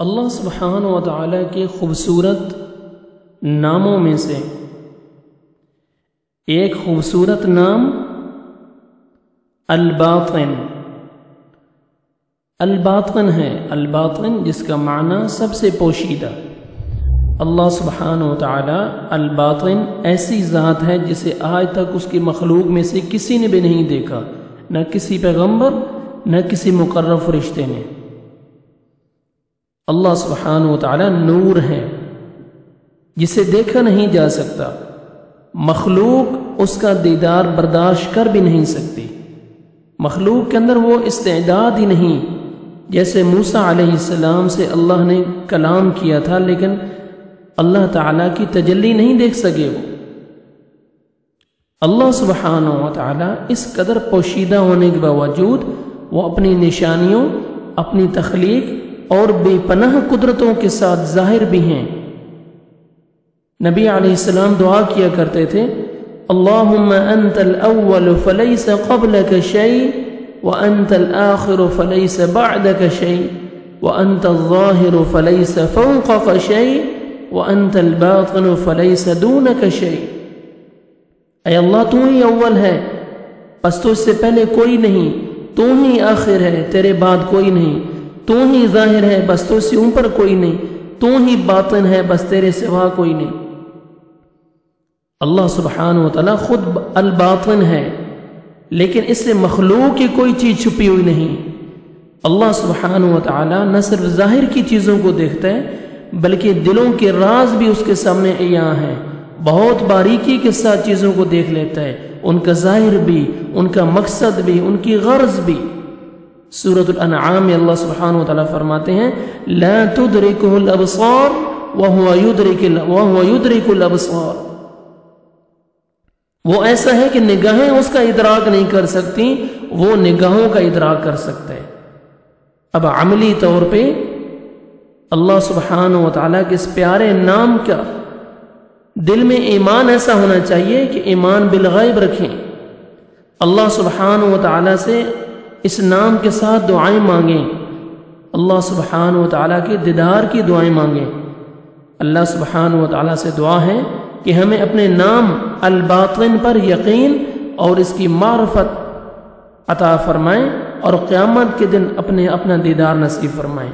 اللہ سبحانہ و تعالیٰ کے خوبصورت ناموں میں سے ایک خوبصورت نام الباطن ہے۔ الباطن جس کا معنی سب سے پوشیدہ۔ اللہ سبحانہ و تعالیٰ الباطن ایسی ذات ہے جسے آج تک اس کی مخلوق میں سے کسی نے بھی نہیں دیکھا، نہ کسی پیغمبر نہ کسی مقرب فرشتے نے۔ اللہ سبحانہ و تعالیٰ نور ہے جسے دیکھا نہیں جا سکتا، مخلوق اس کا دیدار برداشت کر بھی نہیں سکتی، مخلوق کے اندر وہ استعداد ہی نہیں۔ جیسے موسیٰ علیہ السلام سے اللہ نے کلام کیا تھا لیکن اللہ تعالیٰ کی تجلی نہیں دیکھ سکے وہ۔ اللہ سبحانہ و تعالیٰ اس قدر پوشیدہ ہونے کے باوجود وہ اپنی نشانیوں، اپنی تخلیق اور بے پناہ قدرتوں کے ساتھ ظاہر بھی ہیں۔ نبی علیہ السلام دعا کیا کرتے تھے، اللہم انت الاول فلیس قبلک شیء وانت الآخر فلیس بعدک شیء وانت الظاہر فلیس فوقک شیء وانت الباطن فلیس دونک شیء۔ اے اللہ تو ہی اول ہے، پس تو اس سے پہلے کوئی نہیں، تو ہی آخر ہے، تیرے بعد کوئی نہیں، تو ہی ظاہر ہے، بس تو سے اوپر کوئی نہیں، تو ہی باطن ہے، بس تیرے سوا کوئی نہیں۔ اللہ سبحانہ و تعالیٰ خود الباطن ہے، لیکن اس سے مخلوق کی کوئی چیز چھپی ہوئی نہیں۔ اللہ سبحانہ و تعالیٰ نہ صرف ظاہر کی چیزوں کو دیکھتا ہے بلکہ دلوں کے راز بھی اس کے سامنے عیاں ہیں، بہت باریکی کے ساتھ چیزوں کو دیکھ لیتا ہے، ان کا ظاہر بھی، ان کا مقصد بھی، ان کی غرض بھی۔ سورۃ الانعام میں اللہ سبحانہ و تعالیٰ فرماتے ہیں لا تدرکہ الابصار وہو یدرک الابصار۔ وہ ایسا ہے کہ نگاہیں اس کا ادراک نہیں کر سکتی، وہ نگاہوں کا ادراک کر سکتا ہے۔ اب عملی طور پہ اللہ سبحانہ و تعالیٰ کے اس پیارے نام کا دل میں ایمان ایسا ہونا چاہیے کہ ایمان بالغیب رکھیں، اللہ سبحانہ و تعالیٰ سے اس نام کے ساتھ دعائیں مانگیں، اللہ سبحانہ و تعالیٰ کے دیدار کی دعائیں مانگیں۔ اللہ سبحانہ و تعالیٰ سے دعا ہے کہ ہمیں اپنے نام الباطن پر یقین اور اس کی معرفت عطا فرمائیں اور قیامت کے دن اپنا دیدار نصیب فرمائیں۔